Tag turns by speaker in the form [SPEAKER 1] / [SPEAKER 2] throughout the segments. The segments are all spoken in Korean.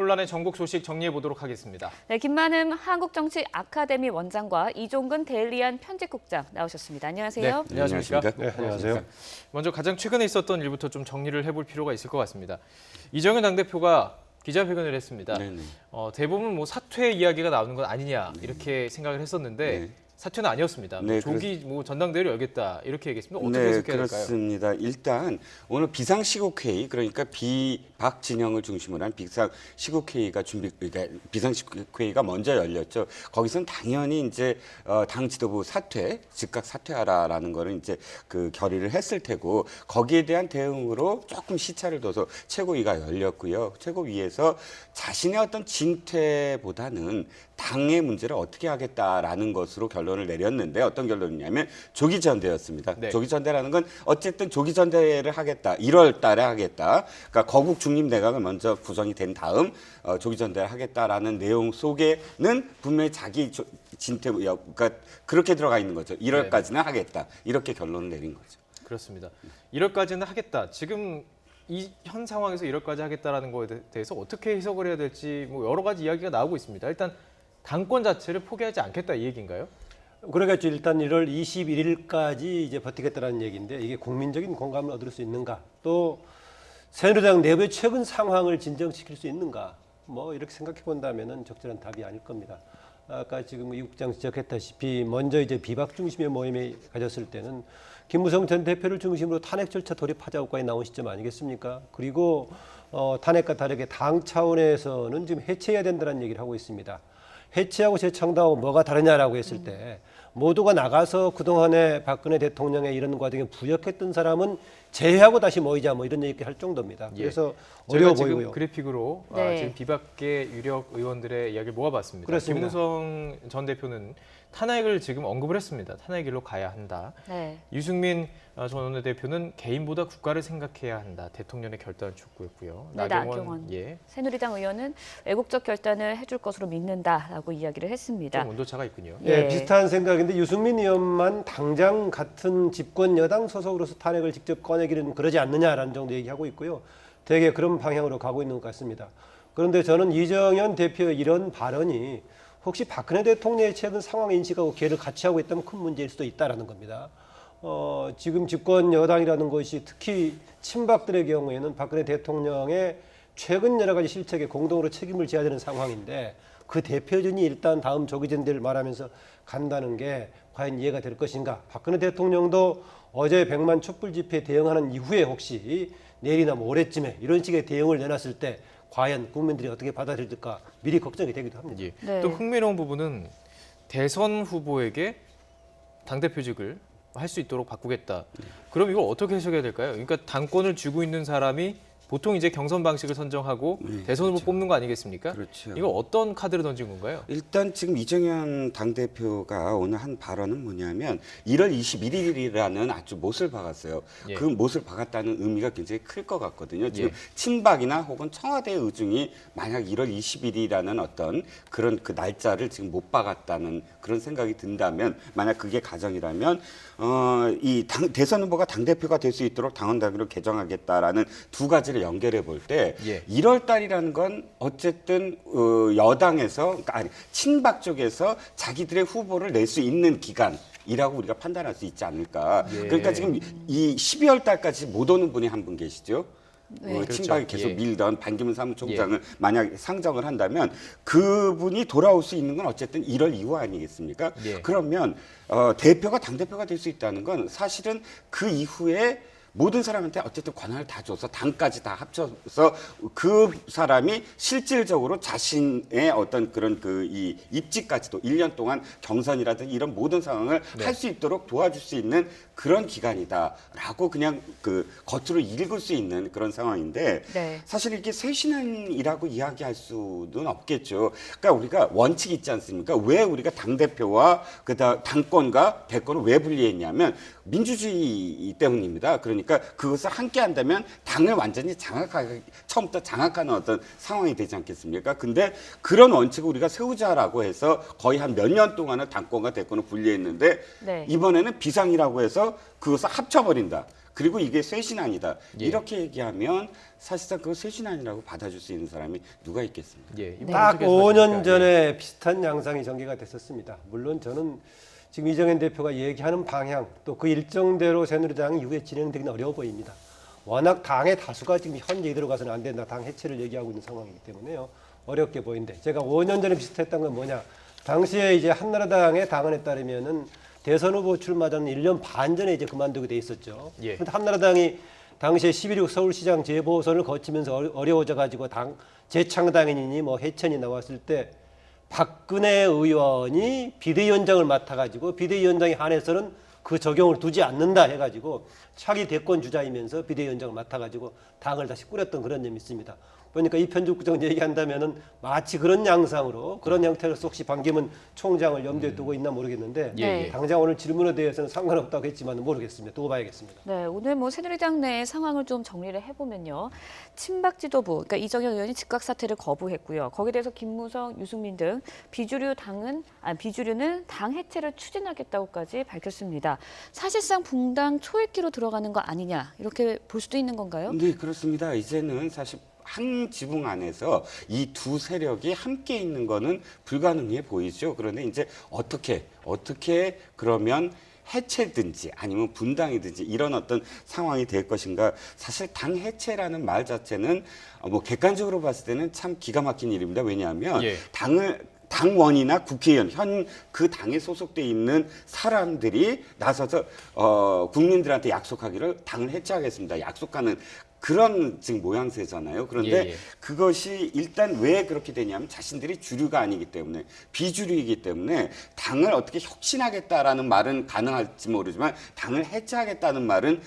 [SPEAKER 1] 혼란의 전국 소식 정리해 보도록 하겠습니다.
[SPEAKER 2] 네, 김만흠 한국정치 아카데미 원장과 이종근 데일리안 편집국장 나오셨습니다. 안녕하세요.
[SPEAKER 1] 네, 안녕하십니까?
[SPEAKER 3] 네, 안녕하세요.
[SPEAKER 1] 먼저 가장 최근에 있었던 일부터 좀 정리를 해볼 필요가 있을 것 같습니다. 이정현 당대표가 기자회견을 했습니다. 대부분 뭐 사퇴 이야기가 나오는 건 아니냐 이렇게 생각을 했었는데 사퇴는 아니었습니다.
[SPEAKER 3] 네,
[SPEAKER 1] 조기 뭐 전당대회를 열겠다 이렇게 얘기했습니다. 어떻게
[SPEAKER 3] 네,
[SPEAKER 1] 해석해야 될까요?
[SPEAKER 3] 그렇습니다. 일단 오늘 비상시국회의, 그러니까 비박 진영을 중심으로 한 비상시국회의가 그러니까 비상시국회의가 먼저 열렸죠. 거기서는 당연히 이제 당 지도부 사퇴, 즉각 사퇴하라라는 거를 이제 그 결의를 했을 테고, 거기에 대한 대응으로 조금 시차를 둬서 최고위가 열렸고요. 최고위에서 자신의 어떤 진퇴보다는 당의 문제를 어떻게 하겠다라는 것으로 결론을 내렸는데, 어떤 결론이냐면 조기전대였습니다.
[SPEAKER 1] 네.
[SPEAKER 3] 조기전대라는 건 어쨌든 조기전대를 하겠다. 1월 달에 하겠다. 그러니까 거국 중립내각을 먼저 구성이 된 다음 조기전대를 하겠다라는 내용 속에는 분명히 자기 진퇴, 그러니까 그렇게 들어가 있는 거죠. 1월까지는 하겠다. 이렇게 결론을 내린 거죠.
[SPEAKER 1] 그렇습니다. 1월까지는 하겠다. 지금 이 현 상황에서 1월까지 하겠다라는 거에 대해서 어떻게 해석을 해야 될지 뭐 여러 가지 이야기가 나오고 있습니다. 일단 당권 자체를 포기하지 않겠다 이 얘기인가요?
[SPEAKER 4] 그러겠죠. 일단 1월 21일까지 이제 버티겠다라는 얘기인데, 이게 국민적인 공감을 얻을 수 있는가, 또 새누리당 내부의 최근 상황을 진정시킬 수 있는가, 뭐 이렇게 생각해 본다면은 적절한 답이 아닐 겁니다. 아까 지금 이 국장 지적했다시피 먼저 이제 비박 중심의 모임을 가졌을 때는 김무성 전 대표를 중심으로 탄핵 절차 돌입하자고까지 나온 시점 아니겠습니까? 그리고 탄핵과 다르게 당 차원에서는 지금 해체해야 된다는 얘기를 하고 있습니다. 해체하고 재창당하고 뭐가 다르냐라고 했을 때, 모두가 나가서 그동안에 박근혜 대통령의 이런 과정에 부역했던 사람은 제외하고 다시 모이자, 뭐 이런 얘기 할 정도입니다. 그래서 어려워
[SPEAKER 1] 지금
[SPEAKER 4] 보이고요.
[SPEAKER 1] 그래픽으로
[SPEAKER 2] 네.
[SPEAKER 1] 지금 비박계 유력 의원들의 이야기를 모아봤습니다.
[SPEAKER 4] 그렇습니다.
[SPEAKER 1] 김무성 전 대표는 탄핵을 지금 언급을 했습니다. 탄핵의 길로 가야 한다.
[SPEAKER 2] 네.
[SPEAKER 1] 유승민 전 원내대표는 개인보다 국가를 생각해야 한다. 대통령의 결단을 촉구했고요.
[SPEAKER 2] 네, 나경원 새누리당 의원은 외국적 결단을 해줄 것으로 믿는다라고 이야기를 했습니다.
[SPEAKER 1] 좀 온도차가 있군요.
[SPEAKER 4] 네, 비슷한 생각인데 유승민 의원만 당장 같은 집권 여당 소속으로서 탄핵을 직접 꺼내기는 그러지 않느냐라는 정도 얘기하고 있고요. 되게 그런 방향으로 가고 있는 것 같습니다. 그런데 저는 이정현 대표의 이런 발언이 혹시 박근혜 대통령의 최근 상황 인식하고 기회를 같이 하고 있다면 큰 문제일 수도 있다라는 겁니다. 지금 집권 여당이라는 것이 특히 친박들의 경우에는 박근혜 대통령의 최근 여러 가지 실책에 공동으로 책임을 져야 되는 상황인데, 그 대표진이 일단 다음 조기전대를 말하면서 간다는 게 과연 이해가 될 것인가. 박근혜 대통령도 어제 100만 촛불 집회에 대응하는 이후에 혹시 내일이나 모레쯤에 이런 식의 대응을 내놨을 때 과연 국민들이 어떻게 받아들일까 미리 걱정이 되기도 합니다.
[SPEAKER 1] 예.
[SPEAKER 2] 네.
[SPEAKER 1] 또 흥미로운 부분은 대선 후보에게 당대표직을 할 수 있도록 바꾸겠다. 그럼 이걸 어떻게 해석해야 될까요? 그러니까 당권을 쥐고 있는 사람이 보통 이제 경선 방식을 선정하고 대선 후보 뽑는 거 아니겠습니까?
[SPEAKER 3] 그렇죠.
[SPEAKER 1] 이거 어떤 카드를 던진 건가요?
[SPEAKER 3] 일단 지금 이정현 당대표가 오늘 한 발언은 뭐냐면 1월 21일이라는 아주 못을 박았어요.
[SPEAKER 1] 예.
[SPEAKER 3] 그 못을 박았다는 의미가 굉장히 클 것 같거든요. 지금 친박이나 혹은 청와대의 의중이 만약 1월 20일이라는 어떤 그런 그 날짜를 지금 못 박았다는 그런 생각이 든다면, 만약 그게 가정이라면 이 대선 후보가 당대표가 될 수 있도록 당원 당규를 개정하겠다라는 두 가지를 연결해 볼 때 1월 달이라는 건 어쨌든 여당에서, 그러니까 아니 친박 쪽에서 자기들의 후보를 낼 수 있는 기간이라고 우리가 판단할 수 있지 않을까. 그러니까 지금 이 12월 달까지 못 오는 분이 한 분 계시죠. 친박이 계속 밀던 반기문 사무총장을 만약 상정을 한다면 그분이 돌아올 수 있는 건 어쨌든 1월 이후 아니겠습니까? 그러면 대표가 당대표가 될 수 있다는 건 사실은 그 이후에 모든 사람한테 어쨌든 권한을 다 줘서 당까지 다 합쳐서 그 사람이 실질적으로 자신의 어떤 그런 그 이 입지까지도 1년 동안 경선이라든지 이런 모든 상황을 할 수 있도록 도와줄 수 있는 그런 기간이다라고 그냥 그 겉으로 읽을 수 있는 그런 상황인데, 사실 이게 쇄신이라고 이야기할 수는 없겠죠. 그러니까 우리가 원칙이 있지 않습니까? 왜 우리가 당대표와 그다음 당권과 대권을 왜 분리했냐면 민주주의 때문입니다. 그러니까 그것을 함께 한다면 당을 완전히 장악하게 처음부터 장악하는 어떤 상황이 되지 않겠습니까? 근데 그런 원칙을 우리가 세우자라고 해서 거의 한 몇 년 동안은 당권과 대권을 분리했는데 이번에는 비상이라고 해서 그것을 합쳐버린다. 그리고 이게 쇄신안이다.
[SPEAKER 1] 예.
[SPEAKER 3] 이렇게 얘기하면 사실상 그거 쇄신안이라고 받아줄 수 있는 사람이 누가 있겠습니까?
[SPEAKER 1] 예, 이건
[SPEAKER 4] 딱
[SPEAKER 1] 어떻게
[SPEAKER 4] 5년
[SPEAKER 1] 생각하십니까?
[SPEAKER 4] 전에 비슷한 양상이 전개가 됐었습니다. 물론 저는 지금 이정현 대표가 얘기하는 방향 또 그 일정대로 새누리당이 이후에 진행되기는 어려워 보입니다. 워낙 당의 다수가 지금 현재 이대로 가서는 안 된다. 당 해체를 얘기하고 있는 상황이기 때문에요. 어렵게 보이는데 제가 5년 전에 비슷했던 건 뭐냐. 당시에 이제 한나라당의 당원에 따르면은 대선 후보 출마 전 1년 반 전에 이제 그만두게 돼 있었죠.
[SPEAKER 1] 예.
[SPEAKER 4] 그런데 한나라당이 당시에 11.6 서울시장 재보선을 거치면서 어려워져 가지고 당 재창당이니 뭐 해천이 나왔을 때 박근혜 의원이 비대위원장을 맡아가지고 비대위원장에 한해서는 그 적용을 두지 않는다 해가지고 차기 대권 주자이면서 비대위원장을 맡아가지고 당을 다시 꾸렸던 그런 점이 있습니다. 보니까 이 편집국장 얘기한다면은 마치 그런 양상으로 그런 형태로서 혹시 반기문 총장을 염두에 두고 있나 모르겠는데
[SPEAKER 2] 예, 예.
[SPEAKER 4] 당장 오늘 질문에 대해서는 상관없다고 했지만 모르겠습니다. 두고 봐야겠습니다.
[SPEAKER 2] 네, 오늘 뭐 새누리당 내 상황을 좀 정리를 해보면요. 친박 지도부, 그러니까 이정현 의원이 즉각 사퇴를 거부했고요. 거기에 대해서 김무성, 유승민 등 비주류는 당 해체를 추진하겠다고까지 밝혔습니다. 사실상 붕당 초읽기로 들어가는 거 아니냐 이렇게 볼 수도 있는 건가요?
[SPEAKER 3] 네, 그렇습니다. 이제는 사실 한 지붕 안에서 이 두 세력이 함께 있는 거는 불가능해 보이죠. 그런데 이제 어떻게 그러면 해체든지 아니면 분당이든지 이런 어떤 상황이 될 것인가. 사실 당 해체라는 말 자체는 뭐 객관적으로 봤을 때는 참 기가 막힌 일입니다. 왜냐하면
[SPEAKER 1] 예.
[SPEAKER 3] 당원이나 국회의원, 현 그 당에 소속돼 있는 사람들이 나서서 국민들한테 약속하기를 당을 해체하겠습니다. 약속하는 그런 지금 모양새잖아요. 그런데
[SPEAKER 1] 예, 예.
[SPEAKER 3] 그것이 일단 왜 그렇게 되냐면 자신들이 주류가 아니기 때문에 비주류이기 때문에 당을 어떻게 혁신하겠다라는 말은 가능할지 모르지만 당을 해체하겠다는 말은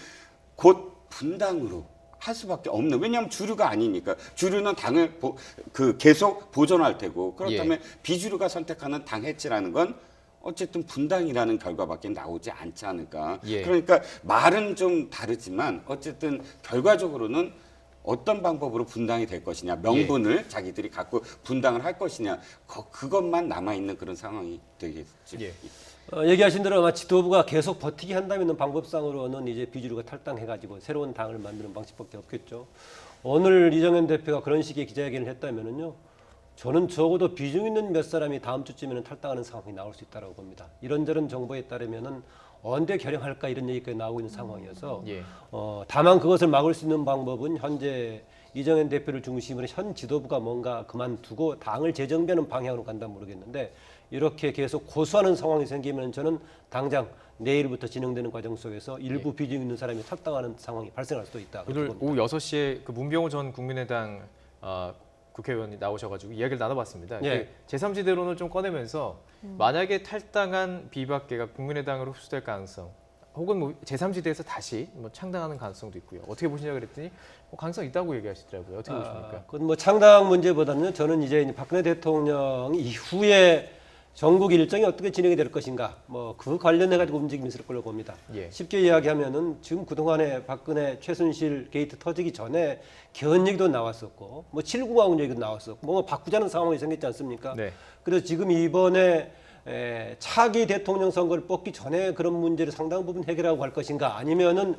[SPEAKER 3] 곧 분당으로 할 수밖에 없는. 왜냐하면 주류가 아니니까. 주류는 당을 계속 보존할 테고 그렇다면 비주류가 선택하는 당 해체라는 건 어쨌든 분당이라는 결과밖에 나오지 않지 않을까.
[SPEAKER 1] 예.
[SPEAKER 3] 그러니까 말은 좀 다르지만 어쨌든 결과적으로는 어떤 방법으로 분당이 될 것이냐, 명분을 자기들이 갖고 분당을 할 것이냐, 그것만 남아있는 그런 상황이 되겠죠.
[SPEAKER 1] 예.
[SPEAKER 4] 얘기하신 대로 아마 지도부가 계속 버티기 한다면 방법상으로는 이제 비주류가 탈당해가지고 새로운 당을 만드는 방식밖에 없겠죠. 오늘 이정현 대표가 그런 식의 기자회견을 했다면은요, 저는 적어도 비중 있는 몇 사람이 다음 주쯤에는 탈당하는 상황이 나올 수 있다고 봅니다. 이런저런 정보에 따르면은 언제 결영할까 이런 얘기가 나오고 있는 상황이어서
[SPEAKER 1] 예.
[SPEAKER 4] 다만 그것을 막을 수 있는 방법은 현재 이정현 대표를 중심으로 현 지도부가 뭔가 그만두고 당을 재정비하는 방향으로 간다면 모르겠는데 이렇게 계속 고수하는 상황이 생기면 저는 당장 내일부터 진행되는 과정 속에서 일부 비중 있는 사람이 탈당하는 상황이 발생할 수도 있다.
[SPEAKER 1] 오늘 오후 6시에 그 문병호 전 국민의당 국회의원이 나오셔가지고 이야기를 나눠봤습니다.
[SPEAKER 4] 예.
[SPEAKER 1] 제3지대론을 좀 꺼내면서 만약에 탈당한 비박계가 국민의당으로 흡수될 가능성 혹은 뭐 제3지대에서 다시 뭐 창당하는 가능성도 있고요. 어떻게 보시냐 그랬더니 가능성 있다고 얘기하시더라고요. 어떻게 보십니까?
[SPEAKER 4] 그건 뭐 창당 문제보다는 저는 이제 박근혜 대통령 이후에 전국 일정이 어떻게 진행이 될 것인가 뭐 그 관련해 가지고 움직임이 있을 걸로 봅니다.
[SPEAKER 1] 예.
[SPEAKER 4] 쉽게 이야기하면은 지금 그동안에 박근혜 최순실 게이트 터지기 전에 개헌 얘기도 나왔었고 뭐 7구가운 얘기도 나왔었고 뭐 바꾸자는 상황이 생겼지 않습니까?
[SPEAKER 1] 네.
[SPEAKER 4] 그래서 지금 이번에 차기 대통령 선거를 뽑기 전에 그런 문제를 상당 부분 해결하고 갈 것인가 아니면은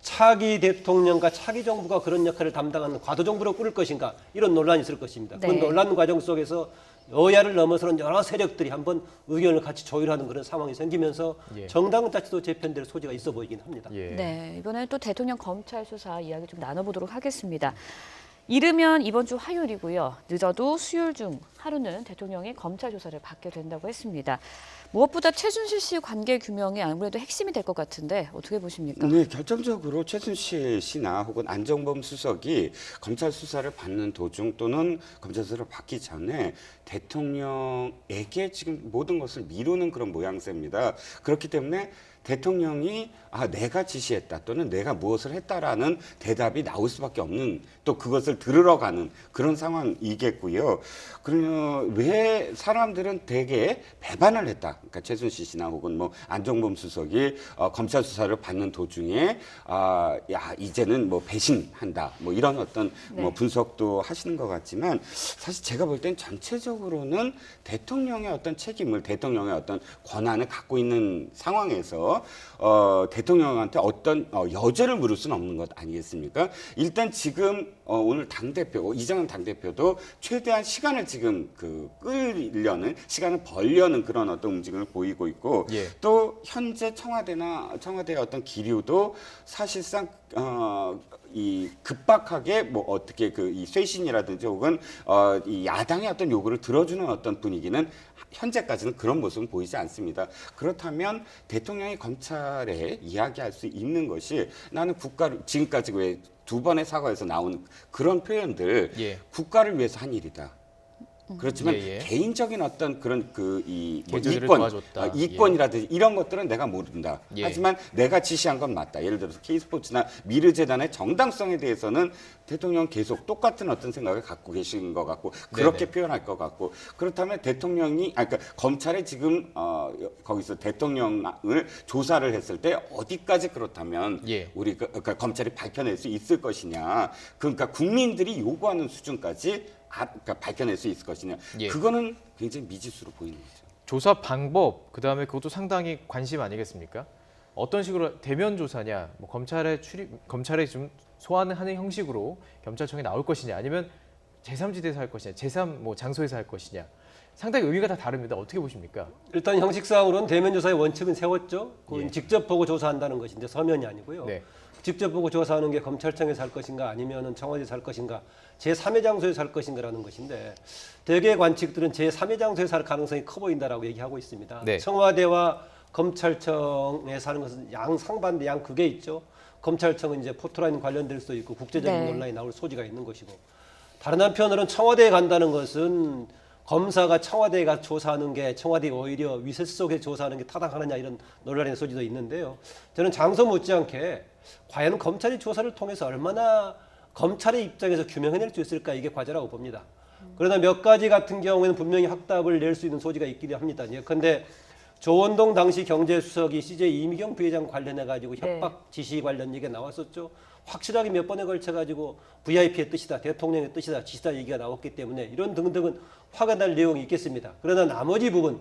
[SPEAKER 4] 차기 대통령과 차기 정부가 그런 역할을 담당하는 과도 정부를 꾸릴 것인가 이런 논란이 있을 것입니다.
[SPEAKER 2] 네.
[SPEAKER 4] 그 논란 과정 속에서 여야를 넘어서는 여러 세력들이 한번 의견을 같이 조율하는 그런 상황이 생기면서
[SPEAKER 1] 예.
[SPEAKER 4] 정당 자체도 재편될 소지가 있어 보이긴 합니다.
[SPEAKER 1] 예.
[SPEAKER 2] 네, 이번에 또 대통령 검찰 수사 이야기 좀 나눠보도록 하겠습니다. 이르면 이번 주 화요일이고요. 늦어도 수요일 중 하루는 대통령이 검찰 조사를 받게 된다고 했습니다. 무엇보다 최순실 씨 관계 규명이 아무래도 핵심이 될 것 같은데 어떻게 보십니까?
[SPEAKER 3] 네, 결정적으로 최순실 씨나 혹은 안정범 수석이 검찰 수사를 받는 도중 또는 검찰 수사를 받기 전에 대통령에게 지금 모든 것을 미루는 그런 모양새입니다. 그렇기 때문에 대통령이 내가 지시했다 또는 내가 무엇을 했다라는 대답이 나올 수밖에 없는 또 그것을 들으러 가는 그런 상황이겠고요. 그러면 왜 사람들은 대개 배반을 했다. 그러니까 최순실 씨나 혹은 뭐 안정범 수석이 검찰 수사를 받는 도중에 이제는 뭐 배신한다. 뭐 이런 어떤 뭐 분석도 하시는 것 같지만 사실 제가 볼 땐 전체적으로는 대통령의 어떤 책임을 대통령의 어떤 권한을 갖고 있는 상황에서 해서 대통령한테 어떤 여죄를 물을 수는 없는 것 아니겠습니까? 일단 지금 오늘 당대표 이정현 당대표도 최대한 시간을 지금 끌려는 시간을 벌려는 그런 어떤 움직임을 보이고 있고
[SPEAKER 1] 예.
[SPEAKER 3] 또 현재 청와대의 어떤 기류도 사실상 이 급박하게 뭐 어떻게 이 쇄신이라든지 혹은 이 야당의 어떤 요구를 들어주는 어떤 분위기는 현재까지는 그런 모습은 보이지 않습니다. 그렇다면 대통령이 검찰에 이야기할 수 있는 것이 나는 국가를 지금까지 왜 두 번의 사과에서 나온 그런 표현들
[SPEAKER 1] 예.
[SPEAKER 3] 국가를 위해서 한 일이다. 그렇지만
[SPEAKER 1] 예, 예.
[SPEAKER 3] 개인적인 어떤 그런 뭐
[SPEAKER 1] 계좌들을 도와줬다.
[SPEAKER 3] 이권이라든지 이런 것들은 내가 모른다.
[SPEAKER 1] 예.
[SPEAKER 3] 하지만 내가 지시한 건 맞다. 예를 들어서 K스포츠나 미르재단의 정당성에 대해서는 대통령 계속 똑같은 어떤 생각을 갖고 계신 것 같고 그렇게
[SPEAKER 1] 네네.
[SPEAKER 3] 표현할 것 같고 그렇다면 대통령이 그러니까 검찰에 지금 거기서 대통령을 조사를 했을 때 어디까지 그렇다면
[SPEAKER 1] 예.
[SPEAKER 3] 우리가 그러니까 검찰이 밝혀낼 수 있을 것이냐. 그러니까 국민들이 요구하는 수준까지 그러니까 밝혀낼 수 있을 것이냐.
[SPEAKER 1] 예.
[SPEAKER 3] 그거는 굉장히 미지수로 보이는 거죠.
[SPEAKER 1] 조사 방법, 그다음에 그것도 상당히 관심 아니겠습니까? 어떤 식으로 대면 조사냐, 뭐 검찰에 좀 소환하는 형식으로 검찰청에 나올 것이냐, 아니면 제3지대에서 할 것이냐, 제3 장소에서 할 것이냐, 상당히 의미가 다 다릅니다. 어떻게 보십니까?
[SPEAKER 4] 일단 형식상으로는 대면 조사의 원칙은 세웠죠. 그건
[SPEAKER 1] 예.
[SPEAKER 4] 직접 보고 조사한다는 것인데 서면이 아니고요.
[SPEAKER 1] 네.
[SPEAKER 4] 직접 보고 조사하는 게 검찰청에서 할 것인가 아니면 청와대에서 할 것인가 제3의 장소에서 할 것인가라는 것인데 대개 관측들은 제3의 장소에서 할 가능성이 커 보인다라고 얘기하고 있습니다.
[SPEAKER 1] 네.
[SPEAKER 4] 청와대와 검찰청에서 하는 것은 양상반대 양극에 있죠. 검찰청은 이제 포토라인 관련될 수도 있고 국제적인
[SPEAKER 2] 네.
[SPEAKER 4] 논란이 나올 소지가 있는 것이고 다른 한편으로는 청와대에 간다는 것은 검사가 청와대에 가서 조사하는 게 청와대가 오히려 위세 속에 조사하는 게 타당하느냐 이런 논란의 소지도 있는데요. 저는 장소 못지않게 과연 검찰이 조사를 통해서 얼마나 검찰의 입장에서 규명해낼 수 있을까 이게 과제라고 봅니다. 그러나 몇 가지 같은 경우에는 분명히 확답을 낼 수 있는 소지가 있기도 합니다. 예컨대 조원동 당시 경제수석이 CJ 이미경 부회장 관련해 가지고 협박 지시 관련 얘기가 나왔었죠. 확실하게 몇 번에 걸쳐 가지고 VIP의 뜻이다, 대통령의 뜻이다, 지시다 얘기가 나왔기 때문에 이런 등등은 화가 날 내용이 있겠습니다. 그러나 나머지 부분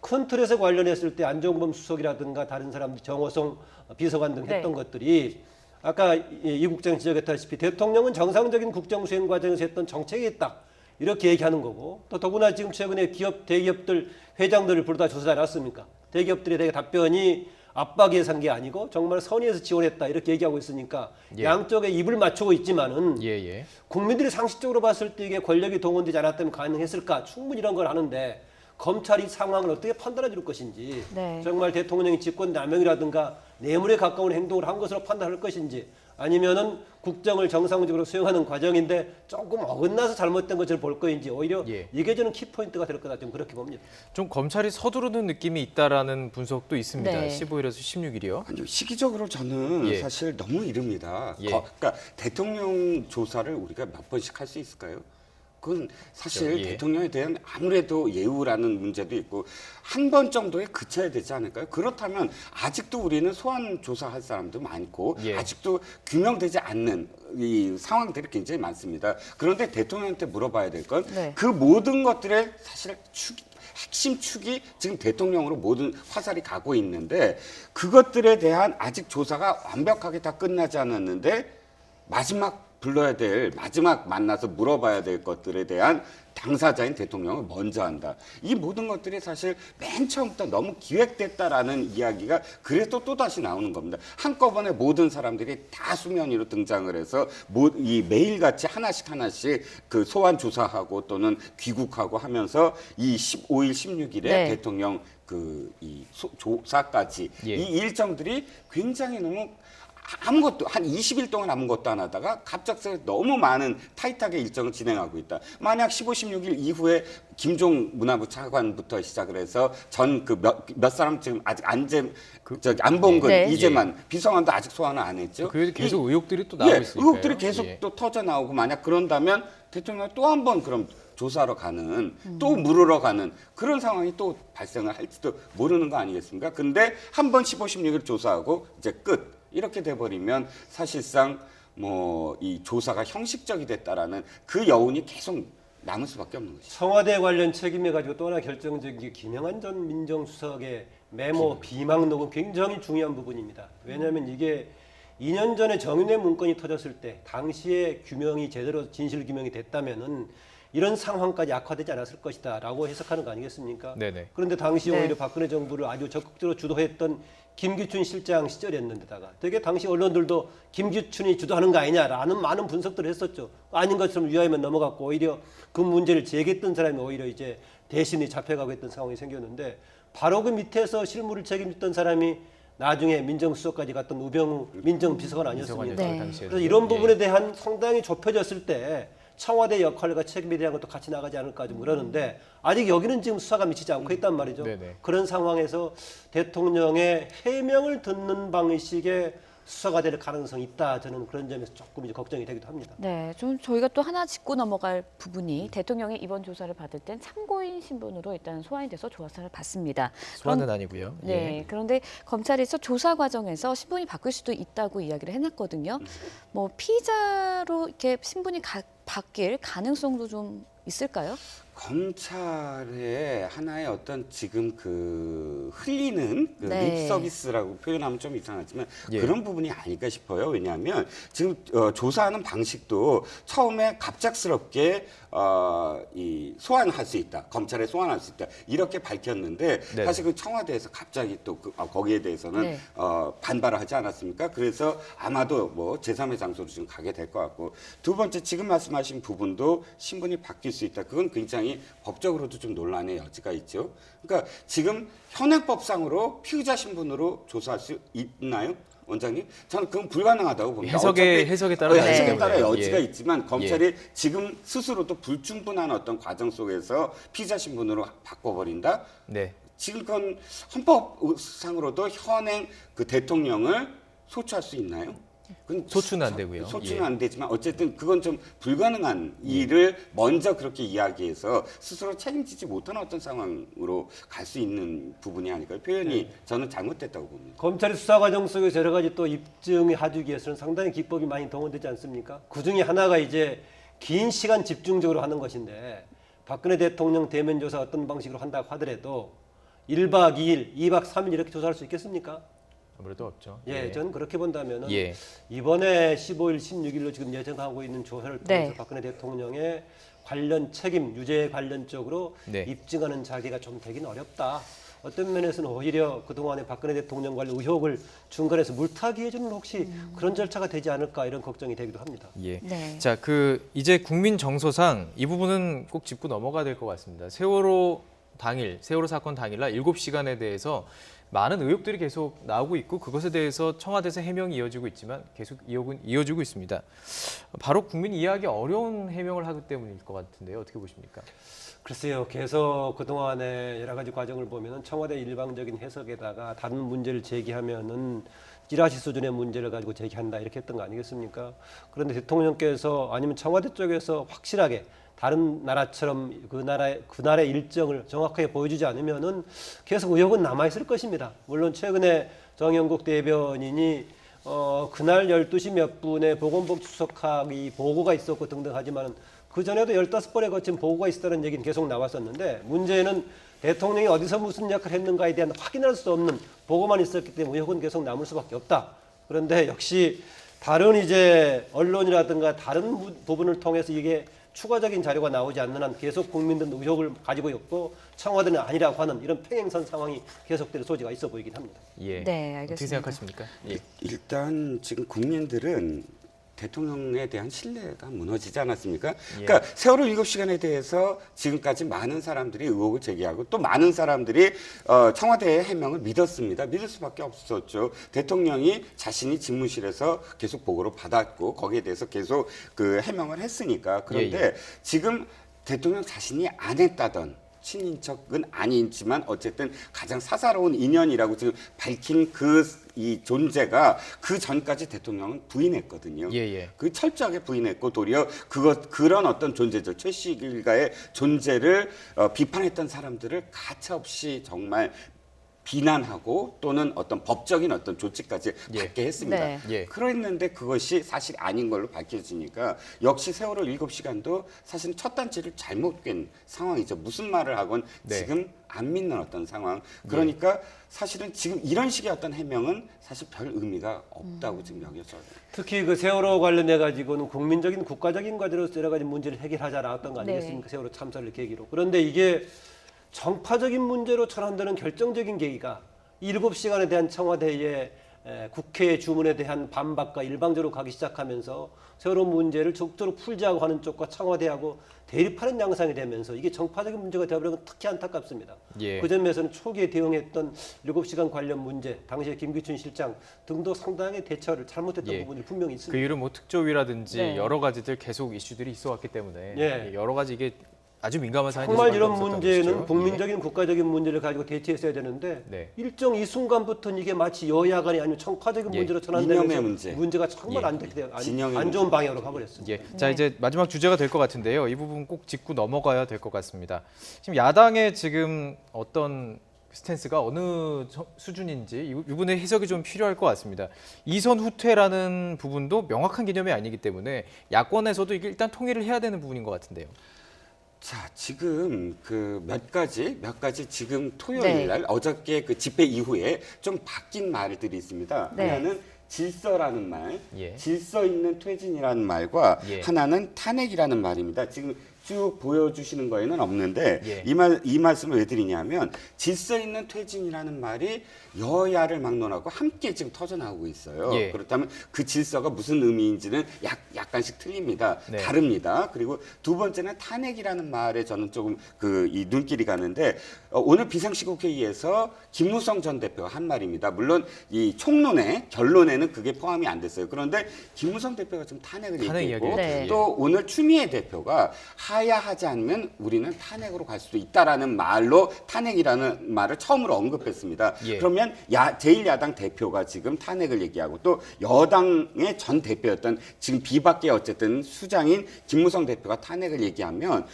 [SPEAKER 4] 큰 틀에서 관련했을 때 안종범 수석이라든가 다른 사람들 정호성 비서관 등 했던 것들이 아까 이 국장 지적했다시피 대통령은 정상적인 국정 수행 과정에서 했던 정책이 있다. 이렇게 얘기하는 거고 또 더구나 지금 최근에 대기업들 회장들을 부르다 조사하지 않았습니까? 대기업들에 대해 답변이 압박에 산 게 아니고 정말 선의에서 지원했다 이렇게 얘기하고 있으니까
[SPEAKER 1] 예.
[SPEAKER 4] 양쪽에 입을 맞추고 있지만은
[SPEAKER 1] 예.
[SPEAKER 4] 국민들이 상식적으로 봤을 때 이게 권력이 동원되지 않았다면 가능했을까? 충분히 이런 걸 하는데 검찰이 상황을 어떻게 판단해 줄 것인지
[SPEAKER 2] 네.
[SPEAKER 4] 정말 대통령이 직권 남용이라든가 뇌물에 가까운 행동을 한 것으로 판단할 것인지 아니면은 국정을 정상적으로 수행하는 과정인데 조금 어긋나서 잘못된 것을 볼 것인지 오히려
[SPEAKER 1] 예.
[SPEAKER 4] 이게 저는 키포인트가 될 거다 좀 그렇게 봅니다.
[SPEAKER 1] 좀 검찰이 서두르는 느낌이 있다라는 분석도 있습니다.
[SPEAKER 2] 네.
[SPEAKER 1] 15일에서 16일이요.
[SPEAKER 3] 아니요, 시기적으로 저는
[SPEAKER 1] 예.
[SPEAKER 3] 사실 너무 이릅니다.
[SPEAKER 1] 예.
[SPEAKER 3] 그러니까 대통령 조사를 우리가 몇 번씩 할 수 있을까요? 그건 사실
[SPEAKER 1] 예.
[SPEAKER 3] 대통령에 대한 아무래도 예우라는 문제도 있고 한 번 정도에 그쳐야 되지 않을까요? 그렇다면 아직도 우리는 소환 조사할 사람도 많고
[SPEAKER 1] 예.
[SPEAKER 3] 아직도 규명되지 않는 이 상황들이 굉장히 많습니다. 그런데 대통령한테 물어봐야 될 건 그
[SPEAKER 2] 네.
[SPEAKER 3] 모든 것들의 사실 핵심 축이 지금 대통령으로 모든 화살이 가고 있는데 그것들에 대한 아직 조사가 완벽하게 다 끝나지 않았는데 마지막 만나서 물어봐야 될 것들에 대한 당사자인 대통령을 먼저 한다. 이 모든 것들이 사실 맨 처음부터 너무 기획됐다라는 이야기가 그래서 또다시 나오는 겁니다. 한꺼번에 모든 사람들이 다 수면 위로 등장을 해서 이 매일같이 하나씩 그 소환 조사하고 또는 귀국하고 하면서 이 15일, 16일에
[SPEAKER 2] 네.
[SPEAKER 3] 대통령 이 조사까지
[SPEAKER 1] 예.
[SPEAKER 3] 이 일정들이 굉장히 너무 아무것도 한 20일 동안 아무것도 안 하다가 갑작스레 너무 많은 타이트하게 일정을 진행하고 있다. 만약 15, 16일 이후에 김종 문화부 차관부터 시작을 해서 전 몇 사람 지금 아직 안봉근,
[SPEAKER 2] 네.
[SPEAKER 3] 이재만 비서관도 아직 소환을 안 했죠.
[SPEAKER 1] 그게 계속 의혹들이 또 나오고 있으니까요.
[SPEAKER 3] 의혹들이 계속
[SPEAKER 1] 예.
[SPEAKER 3] 또 터져 나오고 만약 그런다면 대통령 또 한 번 그럼 조사하러 가는 또 물으러 가는 그런 상황이 또 발생을 할지도 모르는 거 아니겠습니까? 근데 한 번 15, 16일 조사하고 이제 끝. 이렇게 돼버리면 사실상 뭐 이 조사가 형식적이 됐다라는 그 여운이 계속 남을 수밖에 없는 것이죠.
[SPEAKER 4] 청와대 관련 책임에 가지고 또 하나 결정적인 게 김영한 전 민정수석의 메모 비망록은 굉장히 중요한 부분입니다. 왜냐하면 이게 2년 전에 정윤회 문건이 터졌을 때 당시에 규명이 제대로 진실 규명이 됐다면은 이런 상황까지 악화되지 않았을 것이다라고 해석하는 거 아니겠습니까?
[SPEAKER 1] 네네.
[SPEAKER 4] 그런데 당시
[SPEAKER 2] 네.
[SPEAKER 4] 오히려 박근혜 정부를 아주 적극적으로 주도했던 김기춘 실장 시절이었는데다가 되게 당시 언론들도 김기춘이 주도하는 거 아니냐라는 많은 분석들을 했었죠. 아닌 것처럼 유야하면 넘어갔고 오히려 그 문제를 제기했던 사람이 오히려 이제 대신에 잡혀가고 했던 상황이 생겼는데 바로 그 밑에서 실무를 책임졌던 사람이 나중에 민정수석까지 갔던 우병우 민정비서관 아니었습니까?
[SPEAKER 2] 네.
[SPEAKER 1] 당시에.
[SPEAKER 4] 그래서 이런 부분에 대한 상당히 좁혀졌을 때 청와대 역할과 책임에 대한 것도 같이 나가지 않을까 좀 그러는데 아직 여기는 지금 수사가 미치지 않고 있단 말이죠.
[SPEAKER 1] 네네.
[SPEAKER 4] 그런 상황에서 대통령의 해명을 듣는 방식의 수사가 될 가능성이 있다. 저는 그런 점에서 조금 이제 걱정이 되기도 합니다.
[SPEAKER 2] 네, 좀 저희가 또 하나 짚고 넘어갈 부분이 대통령이 이번 조사를 받을 땐 참고인 신분으로 일단 소환이 돼서 조사를 받습니다.
[SPEAKER 1] 소환은 아니고요.
[SPEAKER 2] 네,
[SPEAKER 1] 예.
[SPEAKER 2] 그런데 검찰에서 조사 과정에서 신분이 바뀔 수도 있다고 이야기를 해놨거든요. 뭐 피의자로 이렇게 신분이 바뀔 가능성도 좀 있을까요?
[SPEAKER 3] 검찰의 하나의 어떤 지금 그 흘리는 그
[SPEAKER 2] 네.
[SPEAKER 3] 립 서비스라고 표현하면 좀 이상하지만
[SPEAKER 1] 예.
[SPEAKER 3] 그런 부분이 아닐까 싶어요. 왜냐하면 지금 조사하는 방식도 처음에 갑작스럽게 이 소환할 수 있다, 검찰에 소환할 수 있다 이렇게 밝혔는데
[SPEAKER 1] 네.
[SPEAKER 3] 사실 그 청와대에서 갑자기 또 거기에 대해서는
[SPEAKER 2] 네.
[SPEAKER 3] 반발을 하지 않았습니까? 그래서 아마도 뭐 제3의 장소로 지금 가게 될 것 같고 두 번째 지금 말씀하신 부분도 신분이 바뀔 수 있다. 그건 굉장히 법적으로도 좀 논란의 여지가 있죠. 그러니까 지금 현행법상으로 피의자 신분으로 조사할 수 있나요? 원장님? 저는 그건 불가능하다고 봅니다.
[SPEAKER 1] 해석에 따라 다르기
[SPEAKER 3] 해석에
[SPEAKER 1] 때문에.
[SPEAKER 3] 따라 여지가
[SPEAKER 1] 예.
[SPEAKER 3] 있지만 검찰이 지금 스스로도 불충분한 어떤 과정 속에서 피의자 신분으로 바꿔버린다?
[SPEAKER 1] 네.
[SPEAKER 3] 지금 그건 헌법상으로도 현행 그 대통령을 소추할 수 있나요? 그건
[SPEAKER 1] 소추는 안 되고요.
[SPEAKER 3] 소추는
[SPEAKER 1] 예.
[SPEAKER 3] 안 되지만 어쨌든 그건 좀 불가능한 일을 먼저 그렇게 이야기해서 스스로 책임지지 못하는 어떤 상황으로 갈 수 있는 부분이 아닐까요? 표현이 저는 잘못됐다고 봅니다.
[SPEAKER 4] 검찰이 수사 과정 속에서 여러 가지 또 입증이 하기 위해서는 상당히 기법이 많이 동원되지 않습니까? 그 중에 하나가 이제 긴 시간 집중적으로 하는 것인데 박근혜 대통령 대면 조사 어떤 방식으로 한다고 하더라도 1박 2일, 2박 3일 이렇게 조사할 수 있겠습니까?
[SPEAKER 1] 아무래도 없죠.
[SPEAKER 4] 예, 저는 그렇게 본다면은
[SPEAKER 1] 예.
[SPEAKER 4] 이번에 15일, 16일로 지금 예정하고 있는 조사를 통해서
[SPEAKER 2] 네.
[SPEAKER 4] 박근혜 대통령의 관련 책임, 유죄 관련적으로
[SPEAKER 1] 네.
[SPEAKER 4] 입증하는 자기가 좀 되긴 어렵다. 어떤 면에서는 오히려 그동안에 박근혜 대통령 관련 의혹을 중간에서 물타기 해주는 혹시 그런 절차가 되지 않을까 이런 걱정이 되기도 합니다.
[SPEAKER 1] 예.
[SPEAKER 2] 네.
[SPEAKER 1] 자, 그 이제 국민 정서상 이 부분은 꼭 짚고 넘어가야 될 것 같습니다. 세월호 사건 당일날 7시간에 대해서 많은 의혹들이 계속 나오고 있고 그것에 대해서 청와대에서 해명이 이어지고 있지만 계속 의혹은 이어지고 있습니다. 바로 국민이 이해하기 어려운 해명을 하기 때문일 것 같은데요. 어떻게 보십니까?
[SPEAKER 4] 글쎄요, 계속 그동안의 여러 가지 과정을 보면은 청와대 일방적인 해석에다가 다른 문제를 제기하면은 찌라시 수준의 문제를 가지고 제기한다 이렇게 했던 거 아니겠습니까? 그런데 대통령께서 아니면 청와대 쪽에서 확실하게 다른 나라처럼 그 나라의 일정을 정확하게 보여주지 않으면은 계속 의혹은 남아 있을 것입니다. 물론 최근에 정영국 대변인이 그날 12시 몇 분에 보건복 수석학이 보고가 있었고 등등 하지만 그 전에도 15번에 거친 보고가 있었다는 얘기는 계속 나왔었는데 문제는 대통령이 어디서 무슨 역할을 했는가에 대한 확인할 수 없는 보고만 있었기 때문에 의혹은 계속 남을 수밖에 없다. 그런데 역시 다른 이제 언론이라든가 다른 부분을 통해서 이게 추가적인 자료가 나오지 않는 한 계속 국민들은 의혹을 가지고 있고 청와대는 아니라고 하는 이런 평행선 상황이 계속될 소지가 있어 보이긴 합니다.
[SPEAKER 1] 예.
[SPEAKER 2] 네, 알겠습니다.
[SPEAKER 1] 어떻게 생각하십니까? 예.
[SPEAKER 3] 일단 지금 국민들은 대통령에 대한 신뢰가 무너지지 않았습니까? 그러니까 세월호 7시간에 대해서 지금까지 많은 사람들이 의혹을 제기하고 또 많은 사람들이 청와대의 해명을 믿었습니다. 믿을 수밖에 없었죠. 대통령이 자신이 집무실에서 계속 보고를 받았고 거기에 대해서 계속 그 해명을 했으니까. 그런데 지금 대통령 자신이 안 했다던 친인척은 아니지만 어쨌든 가장 사사로운 인연이라고 지금 밝힌 이 존재가 그 전까지 대통령은 부인했거든요.
[SPEAKER 1] 예.
[SPEAKER 3] 그 철저하게 부인했고 도리어 그런 어떤 존재들 최씨일가의 존재를 비판했던 사람들을 가차없이 정말 비난하고 또는 어떤 법적인 어떤 조치까지
[SPEAKER 1] 예.
[SPEAKER 3] 받게 했습니다.
[SPEAKER 2] 네.
[SPEAKER 1] 예.
[SPEAKER 3] 그랬는데 그것이 사실 아닌 걸로 밝혀지니까 역시 세월호 7시간도 사실 첫 단추를 잘못 깬 상황이죠. 무슨 말을 하건
[SPEAKER 1] 네.
[SPEAKER 3] 지금 안 믿는 어떤 상황. 그러니까 사실은 지금 이런 식의 어떤 해명은 사실 별 의미가 없다고 지금 여겨져요.
[SPEAKER 4] 특히 그 세월호 관련해 가지고는 국민적인 국가적인 과제로서 여러 가지 문제를 해결하지 않았던 거
[SPEAKER 2] 네.
[SPEAKER 4] 아니겠습니까? 세월호 참사를 계기로. 그런데 이게 정파적인 문제로 전환되는 결정적인 계기가 7시간에 대한 청와대의 국회 주문에 대한 반박과 일방적으로 가기 시작하면서 세월호 문제를 적극적으로 풀자고 하는 쪽과 청와대하고 대립하는 양상이 되면서 이게 정파적인 문제가 되어버리면 특히 안타깝습니다.
[SPEAKER 1] 예.
[SPEAKER 4] 그 점에서는 초기에 대응했던 7시간 관련 문제, 당시에 김기춘 실장 등도 상당히 대처를 잘못했던
[SPEAKER 1] 예.
[SPEAKER 4] 부분이 분명히
[SPEAKER 1] 그
[SPEAKER 4] 있습니다.
[SPEAKER 1] 이후로 뭐 특조위라든지
[SPEAKER 2] 네.
[SPEAKER 1] 여러 가지들 계속 이슈들이 있어왔기 때문에
[SPEAKER 4] 예.
[SPEAKER 1] 여러 가지 이게 아주 민감한 사안이
[SPEAKER 4] 정말 이런
[SPEAKER 1] 없었다는
[SPEAKER 4] 문제는
[SPEAKER 1] 것이죠.
[SPEAKER 4] 국민적인 국가적인 문제를 가지고 대처했어야 되는데
[SPEAKER 1] 네.
[SPEAKER 4] 일정 이 순간부터는 이게 마치 여야 간이 아니면 정파적인
[SPEAKER 1] 예.
[SPEAKER 4] 문제로
[SPEAKER 3] 이념의
[SPEAKER 4] 전환되면서
[SPEAKER 3] 문제.
[SPEAKER 4] 문제가 정말
[SPEAKER 1] 예.
[SPEAKER 4] 안
[SPEAKER 3] 진영의
[SPEAKER 4] 좋은
[SPEAKER 3] 문제.
[SPEAKER 4] 방향으로 가버렸습니다.
[SPEAKER 1] 예. 자, 이제 마지막 주제가 될 것 같은데요. 이 부분 꼭 짚고 넘어가야 될 것 같습니다. 지금 야당의 지금 어떤 스탠스가 어느 수준인지 이 부분의 해석이 좀 필요할 것 같습니다. 이선 후퇴라는 부분도 명확한 개념이 아니기 때문에 야권에서도 이게 일단 통일을 해야 되는 부분인 것 같은데요.
[SPEAKER 3] 자, 지금 그 몇 가지 지금
[SPEAKER 2] 네.
[SPEAKER 3] 토요일 날 어저께 그 집회 이후에 좀 바뀐 말들이 있습니다.
[SPEAKER 2] 네.
[SPEAKER 3] 하나는 질서라는 말,
[SPEAKER 1] 예.
[SPEAKER 3] 질서 있는 퇴진이라는 말과
[SPEAKER 1] 예.
[SPEAKER 3] 하나는 탄핵이라는 말입니다. 지금 쭉 보여주시는 거에는 없는데
[SPEAKER 1] 예.
[SPEAKER 3] 이 말씀을 왜 드리냐면 질서 있는 퇴진이라는 말이 여야를 막론하고 함께 지금 터져나오고 있어요.
[SPEAKER 1] 예.
[SPEAKER 3] 그렇다면 그 질서가 무슨 의미인지는 약간씩 틀립니다.
[SPEAKER 1] 네.
[SPEAKER 3] 다릅니다. 그리고 두 번째는 탄핵이라는 말에 저는 조금 이 눈길이 가는데 오늘 비상시국회의에서 김무성 전 대표가 한 말입니다. 물론 이 총론의 결론에는 그게 포함이 안 됐어요. 그런데 김무성 대표가 지금 탄핵을
[SPEAKER 1] 탄핵
[SPEAKER 3] 얘기했고
[SPEAKER 1] 이야기를
[SPEAKER 2] 네.
[SPEAKER 3] 또 오늘 추미애 대표가 하야하지 않으면 우리는 탄핵으로 갈 수도 있다라는 말로 탄핵이라는 말을 처음으로 언급했습니다.
[SPEAKER 1] 예.
[SPEAKER 3] 그러면 제1야당 대표가 지금 탄핵을 얘기하고 또 여당의 전 대표였던 지금 비박계 어쨌든 수장인 김무성 대표가 탄핵을 얘기하면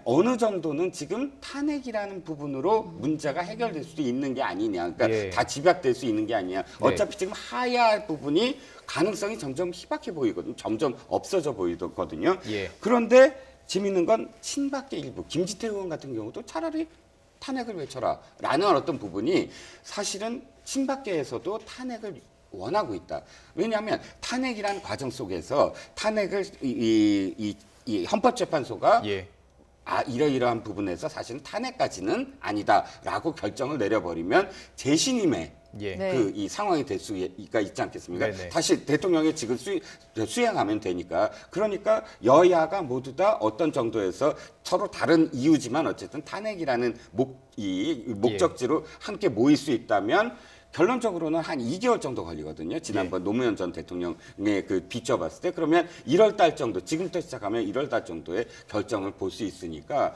[SPEAKER 3] 어느 정도는 지금 탄핵이라는 부분으로 문제가 해결될 수도 있는 게 아니냐. 그러니까
[SPEAKER 1] 예.
[SPEAKER 3] 다 집약될 수 있는 게 아니냐. 어차피 지금 하야 부분이 가능성이 점점 희박해 보이거든요. 점점 없어져 보이거든요.
[SPEAKER 1] 예.
[SPEAKER 3] 그런데 재밌는 건 친박계 일부 김지태 의원 같은 경우도 차라리 탄핵을 외쳐라 라는 어떤 부분이 사실은 친박계에서도 탄핵을 원하고 있다. 왜냐하면 탄핵이라는 과정 속에서 탄핵을 이 헌법재판소가
[SPEAKER 1] 예.
[SPEAKER 3] 이러이러한 부분에서 사실은 탄핵까지는 아니다라고 결정을 내려버리면 재신임의
[SPEAKER 1] 예.
[SPEAKER 2] 네.
[SPEAKER 3] 이 상황이 될 수가 있지 않겠습니까?
[SPEAKER 1] 네네.
[SPEAKER 3] 다시 대통령이 지금 수행하면 되니까. 그러니까 여야가 모두 다 어떤 정도에서 서로 다른 이유지만 어쨌든 탄핵이라는 목적지로 함께 모일 수 있다면 결론적으로는 한 2개월 정도 걸리거든요. 지난번 노무현 전 대통령의 비춰봤을 때 그러면 1월 달 정도, 지금부터 시작하면 1월 달 정도의 결정을 볼 수 있으니까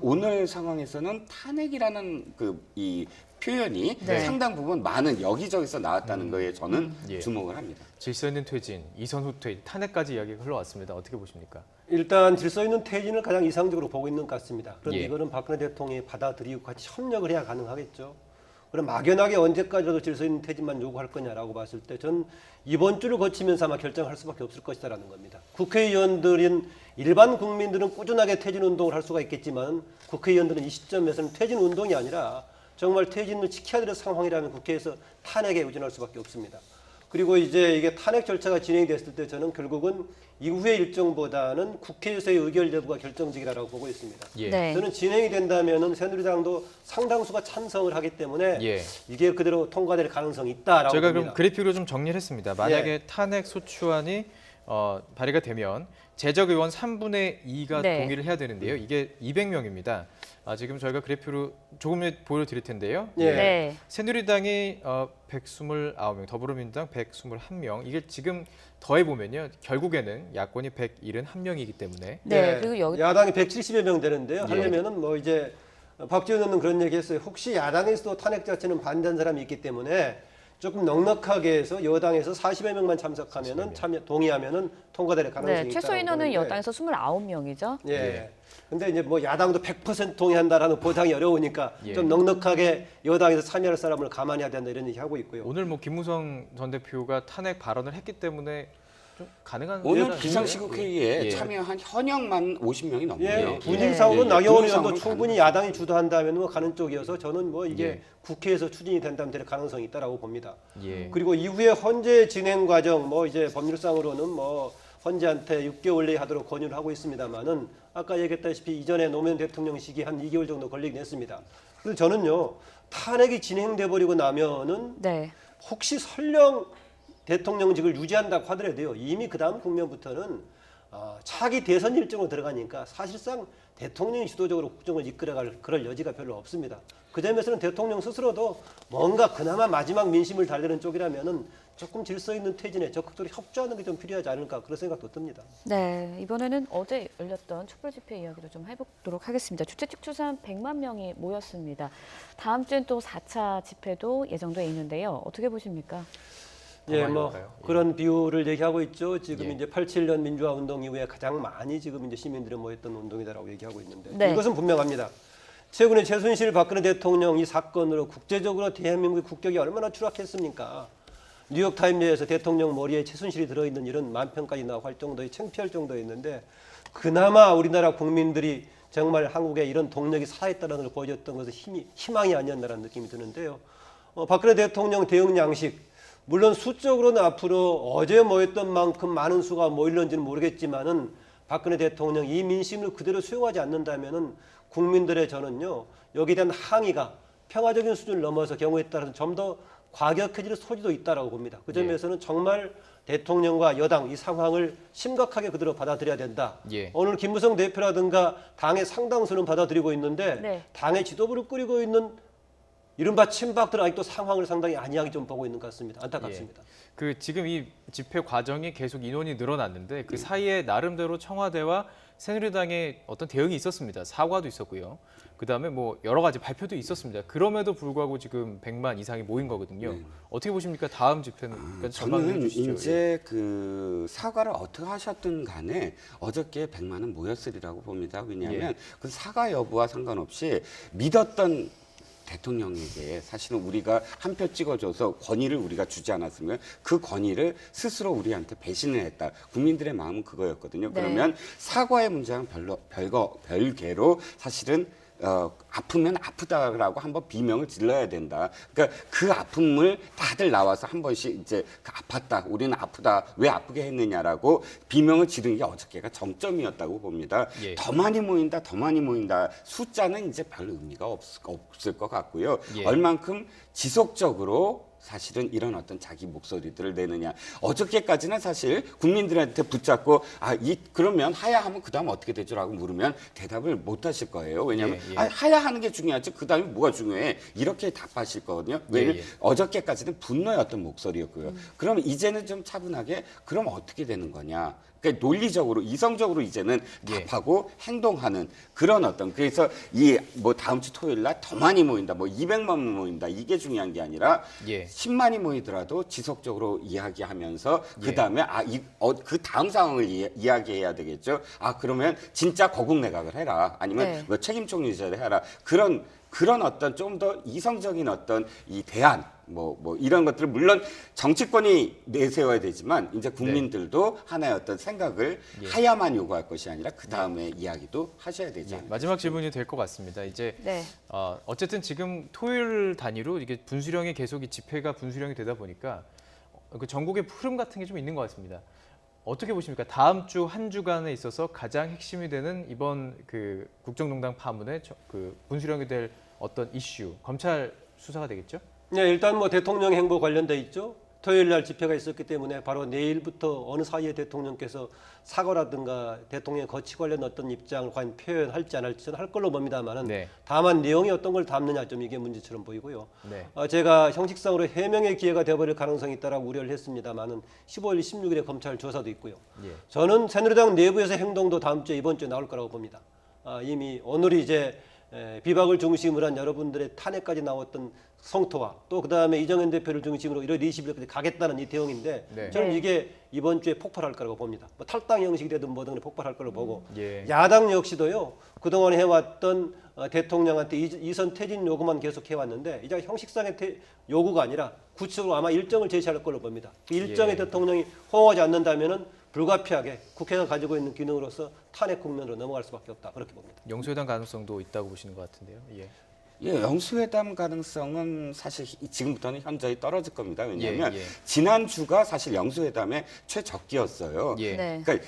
[SPEAKER 3] 오늘 상황에서는 탄핵이라는 이 표현이
[SPEAKER 2] 네.
[SPEAKER 3] 상당 부분 많은 여기저기서 나왔다는 거에 저는
[SPEAKER 1] 예.
[SPEAKER 3] 주목을 합니다.
[SPEAKER 1] 질서 있는 퇴진, 이선 후퇴, 탄핵까지 이야기가 흘러왔습니다. 어떻게 보십니까?
[SPEAKER 4] 일단 질서 있는 퇴진을 가장 이상적으로 보고 있는 것 같습니다. 그런데
[SPEAKER 1] 예.
[SPEAKER 4] 이거는 박근혜 대통령이 받아들이고 같이 협력을 해야 가능하겠죠. 그럼 막연하게 언제까지라도 질서 있는 퇴진만 요구할 거냐라고 봤을 때 전 이번 주를 거치면서 아마 결정할 수밖에 없을 것이다라는 겁니다. 국회의원들인 일반 국민들은 꾸준하게 퇴진 운동을 할 수가 있겠지만 국회의원들은 이 시점에서는 퇴진 운동이 아니라 정말 퇴진을 지켜야 될 상황이라면 국회에서 탄핵에 의존할 수밖에 없습니다. 그리고 이제 이게 탄핵 절차가 진행이 됐을 때 저는 결국은 이후의 일정보다는 국회에서의 의결 여부가 결정적이라고 보고 있습니다.
[SPEAKER 1] 예.
[SPEAKER 2] 네.
[SPEAKER 4] 저는 진행이 된다면은 새누리당도 상당수가 찬성을 하기 때문에
[SPEAKER 1] 예.
[SPEAKER 4] 이게 그대로 통과될 가능성이 있다라고
[SPEAKER 1] 저희가
[SPEAKER 4] 봅니다.
[SPEAKER 1] 그럼 그래픽으로 좀 정리를 했습니다. 만약에
[SPEAKER 4] 예.
[SPEAKER 1] 탄핵 소추안이 발의가 되면 재적 의원 3분의 2가
[SPEAKER 2] 네.
[SPEAKER 1] 동의를 해야 되는데요. 이게 200명입니다. 지금 저희가 그래픽으로 조금 보여드릴 텐데요.
[SPEAKER 4] 예.
[SPEAKER 2] 네.
[SPEAKER 1] 새누리당이 129명, 더불어민주당 121명. 이게 지금 더해보면요. 결국에는 야권이 171명이기 때문에
[SPEAKER 2] 네. 그리고 여기
[SPEAKER 4] 야당이 170여 명 되는데요.
[SPEAKER 1] 예.
[SPEAKER 4] 하려면은 뭐 이제 박지원 의원은 그런 얘기했어요. 혹시 야당에서도 탄핵 자체는 반대하는 사람이 있기 때문에 조금 넉넉하게 해서 여당에서 40여 명만 참석하면은 동의하면은 통과될 가능성이
[SPEAKER 2] 네,
[SPEAKER 4] 있다고
[SPEAKER 2] 최소 인원은
[SPEAKER 4] 보는데,
[SPEAKER 2] 여당에서 29명이죠.
[SPEAKER 4] 예.
[SPEAKER 1] 예.
[SPEAKER 4] 근데 이제 뭐 야당도 100% 동의한다라는 보장이 어려우니까
[SPEAKER 1] 예.
[SPEAKER 4] 좀 넉넉하게 여당에서 참여할 사람을 가만히 해야 된다 이런 얘기 하고 있고요.
[SPEAKER 1] 오늘 뭐 김무성 전 대표가 탄핵 발언을 했기 때문에 좀 가능한
[SPEAKER 3] 오늘
[SPEAKER 1] 일은
[SPEAKER 3] 비상시국
[SPEAKER 1] 아닌가요?
[SPEAKER 3] 회의에
[SPEAKER 1] 예.
[SPEAKER 3] 참여한 현역만 50명이 넘고요.
[SPEAKER 4] 예, 분위기상으로
[SPEAKER 3] 예,
[SPEAKER 4] 나경원
[SPEAKER 3] 분위기상으로
[SPEAKER 4] 의원도 충분히
[SPEAKER 3] 가능하죠.
[SPEAKER 4] 야당이 주도한다면 뭐 가는 쪽이어서 저는 뭐 이게
[SPEAKER 1] 예.
[SPEAKER 4] 국회에서 추진이 된다면 될 가능성이 있다라고 봅니다.
[SPEAKER 1] 예.
[SPEAKER 4] 그리고 이후에 헌재 진행 과정 뭐 이제 법률상으로는 뭐 헌재한테 6개월 내에 하도록 권유를 하고 있습니다만은 아까 얘기했다시피 이전에 노무현 대통령 시기 한 2개월 정도 걸리긴 했습니다. 그래서 저는요 탄핵이 진행돼 버리고 나면은
[SPEAKER 2] 네.
[SPEAKER 4] 혹시 설령 대통령직을 유지한다고 하더라도요 이미 그 다음 국면부터는 차기 대선 일정으로 들어가니까 사실상 대통령이 주도적으로 국정을 이끌어갈 그럴 여지가 별로 없습니다. 그 점에서는 대통령 스스로도 뭔가 그나마 마지막 민심을 달래는 쪽이라면은 조금 질서 있는 퇴진에 적극적으로 협조하는 게 좀 필요하지 않을까 그런 생각도 듭니다.
[SPEAKER 2] 네, 이번에는 어제 열렸던 촛불 집회 이야기도 좀 해보도록 하겠습니다. 주최 측 추산 100만 명이 모였습니다. 다음 주엔 또 4차 집회도 예정돼 있는데요. 어떻게 보십니까?
[SPEAKER 4] 예,
[SPEAKER 1] 많이
[SPEAKER 4] 뭐
[SPEAKER 1] 올까요? 예.
[SPEAKER 4] 그런 비율을 얘기하고 있죠. 지금
[SPEAKER 1] 예.
[SPEAKER 4] 이제 87년 민주화 운동 이후에 가장 많이 지금 이제 시민들이 모였던 운동이다라고 얘기하고 있는데
[SPEAKER 2] 네.
[SPEAKER 4] 이것은 분명합니다. 최근에 최순실 박근혜 대통령 이 사건으로 국제적으로 대한민국의 국격이 얼마나 추락했습니까? 뉴욕타임즈에서 대통령 머리에 최순실이 들어있는 이런 만편까지 나올 정도의 창피할 정도였는데 그나마 우리나라 국민들이 정말 한국에 이런 동력이 살아있다는 걸 보여줬던 것은 희망이 아니었나라는 느낌이 드는데요. 박근혜 대통령 대응 양식 물론 수적으로는 앞으로 어제 모였던 만큼 많은 수가 모일는지는 모르겠지만은 박근혜 대통령 이 민심을 그대로 수용하지 않는다면은 국민들의 저는요 여기에 대한 항의가 평화적인 수준을 넘어서 경우에 따라서 좀 더 과격해질 소지도 있다라고 봅니다. 그 점에서는 정말 대통령과 여당 이 상황을 심각하게 그대로 받아들여야 된다.
[SPEAKER 1] 예.
[SPEAKER 4] 오늘 김무성 대표라든가 당의 상당수는 받아들이고 있는데
[SPEAKER 2] 네.
[SPEAKER 4] 당의 지도부를 꾸리고 있는 이른바 친박들은 아직도 상황을 상당히 안이하게 좀 보고 있는 것 같습니다. 안타깝습니다.
[SPEAKER 1] 그 지금 이 집회 과정이 계속 인원이 늘어났는데 그 사이에 나름대로 청와대와 새누리당의 어떤 대응이 있었습니다. 사과도 있었고요. 그다음에 뭐 여러 가지 발표도 있었습니다. 그럼에도 불구하고 지금 100만 이상이 모인 거거든요. 어떻게 보십니까? 다음 집회는 그러니까 전망을
[SPEAKER 3] 저는
[SPEAKER 1] 해주시죠.
[SPEAKER 3] 이제 그 사과를 어떻게 하셨든 간에 어저께 100만은 모였으리라고 봅니다. 왜냐하면 그 사과 여부와 상관없이 믿었던 대통령에게 사실은 우리가 한 표 찍어줘서 권위를 우리가 주지 않았으면 그 권위를 스스로 우리한테 배신을 했다. 국민들의 마음은 그거였거든요.
[SPEAKER 2] 네.
[SPEAKER 3] 그러면 사과의 문제는 별개로 사실은 아프면 아프다라고 한번 비명을 질러야 된다. 그러니까 그 아픔을 다들 나와서 한 번씩 이제 아팠다. 우리는 아프다. 왜 아프게 했느냐라고 비명을 지르는 게 어저께가 정점이었다고 봅니다.
[SPEAKER 1] 예.
[SPEAKER 3] 더 많이 모인다. 더 많이 모인다. 숫자는 이제 별 의미가 없을 것 같고요.
[SPEAKER 1] 예.
[SPEAKER 3] 얼만큼 지속적으로 사실은 이런 어떤 자기 목소리들을 내느냐. 어저께까지는 사실 국민들한테 붙잡고 그러면 하야하면 그다음 어떻게 되죠라고 물으면 대답을 못 하실 거예요. 왜냐하면
[SPEAKER 1] 예.
[SPEAKER 3] 하야하는 게 중요하지 그다음에 뭐가 중요해. 이렇게 답하실 거거든요. 왜냐하면
[SPEAKER 1] 예.
[SPEAKER 3] 어저께까지는 분노의 어떤 목소리였고요. 그럼 이제는 좀 차분하게 그럼 어떻게 되는 거냐. 그러니까 논리적으로 이성적으로 이제는
[SPEAKER 1] 예.
[SPEAKER 3] 답하고 행동하는 그런 어떤 그래서 이 뭐 다음 주 토요일 날 더 많이 모인다 뭐 200만 모인다 이게 중요한 게 아니라
[SPEAKER 1] 예.
[SPEAKER 3] 10만이 모이더라도 지속적으로 이야기하면서
[SPEAKER 1] 예.
[SPEAKER 3] 그다음에 그 다음 상황을 이야기해야 되겠죠. 그러면 진짜 거국 내각을 해라. 아니면
[SPEAKER 2] 네.
[SPEAKER 3] 뭐 책임 총리제를 해라. 그런 어떤 좀 더 이성적인 어떤 이 대안 뭐 이런 것들을 물론 정치권이 내세워야 되지만 이제 국민들도 하나의 어떤 생각을
[SPEAKER 1] 예.
[SPEAKER 3] 하야만 요구할 것이 아니라 그 다음에 이야기도 하셔야 되지
[SPEAKER 1] 예,
[SPEAKER 3] 않을까.
[SPEAKER 1] 마지막 질문이 될 것 같습니다. 이제
[SPEAKER 2] 네.
[SPEAKER 1] 어쨌든 지금 토요일 단위로 이게 분수령이 계속 이 집회가 분수령이 되다 보니까 그 전국의 흐름 같은 게 좀 있는 것 같습니다. 어떻게 보십니까? 다음 주 한 주간에 있어서 가장 핵심이 되는 이번 그 국정농단 파문의 그 분수령이 될 어떤 이슈, 검찰 수사가 되겠죠?
[SPEAKER 4] 네, 일단 뭐 대통령 행보 관련돼 있죠. 토요일 날 집회가 있었기 때문에 바로 내일부터 어느 사이에 대통령께서 사과라든가 대통령의 거취 관련 어떤 입장을 과연 표현할지 안 할지는 할 걸로 봅니다만은
[SPEAKER 1] 네.
[SPEAKER 4] 다만 내용이 어떤 걸 담느냐 좀 이게 문제처럼 보이고요.
[SPEAKER 1] 네.
[SPEAKER 4] 제가 형식상으로 해명의 기회가 되어버릴 가능성이 있다라고 우려를 했습니다만은 15일, 16일에 검찰 조사도 있고요.
[SPEAKER 1] 예.
[SPEAKER 4] 저는 새누리당 내부에서 행동도 다음 주에 이번 주에 나올 거라고 봅니다. 이미 오늘이 이제 비박을 중심으로 한 여러분들의 탄핵까지 나왔던 성토와 또 그다음에 이정현 대표를 중심으로 1월 20일까지 가겠다는 이 대응인데
[SPEAKER 1] 네.
[SPEAKER 4] 저는
[SPEAKER 2] 네.
[SPEAKER 4] 이게 이번 주에 폭발할 거라고 봅니다. 뭐 탈당 형식이라든 뭐든 폭발할 거라고 보고
[SPEAKER 1] 예.
[SPEAKER 4] 야당 역시도요. 그동안 해왔던 대통령한테 이선 퇴진 요구만 계속 해왔는데 이제 형식상의 요구가 아니라 구체적으로 아마 일정을 제시할 걸로 봅니다. 그 일정에
[SPEAKER 1] 예.
[SPEAKER 4] 대통령이 호응하지 않는다면은 불가피하게 국회가 가지고 있는 기능으로서 탄핵 국면으로 넘어갈 수밖에 없다 그렇게 봅니다.
[SPEAKER 1] 영수회담 가능성도 있다고 보시는 것 같은데요. 예.
[SPEAKER 3] 예, 영수회담 가능성은 사실 지금부터는 현저히 떨어질 겁니다. 왜냐하면
[SPEAKER 1] 예, 예.
[SPEAKER 3] 지난주가 사실 영수회담의 최적기였어요.
[SPEAKER 1] 예.
[SPEAKER 2] 네.
[SPEAKER 3] 그러니까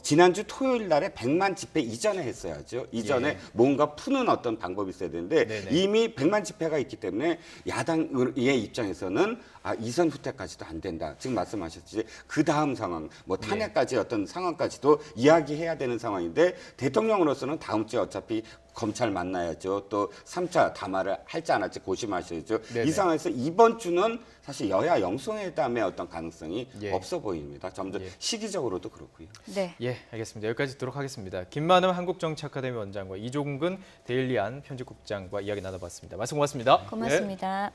[SPEAKER 3] 지난주 토요일 날에 100만 집회 이전에 했어야죠. 이전에
[SPEAKER 1] 예.
[SPEAKER 3] 뭔가 푸는 어떤 방법이 있어야 되는데
[SPEAKER 1] 네네.
[SPEAKER 3] 이미 100만 집회가 있기 때문에 야당의 입장에서는 이선 후퇴까지도 안 된다. 지금 말씀하셨듯이 그 다음 상황, 뭐 탄핵까지 어떤 상황까지도 이야기해야 되는 상황인데 대통령으로서는 다음 주에 어차피 검찰 만나야죠. 또 3차 담화를 할지 안 할지 고심하셔야죠.
[SPEAKER 1] 네네.
[SPEAKER 3] 이 상황에서 이번 주는 사실 여야 영수회담의 어떤 가능성이
[SPEAKER 1] 예.
[SPEAKER 3] 없어 보입니다. 점점
[SPEAKER 1] 예.
[SPEAKER 3] 시기적으로도 그렇고요.
[SPEAKER 2] 네.
[SPEAKER 1] 예, 알겠습니다. 여기까지 듣도록 하겠습니다. 김만음 한국정치아카데미 원장과 이종근 데일리안 편집국장과 이야기 나눠봤습니다. 말씀 고맙습니다.
[SPEAKER 2] 고맙습니다.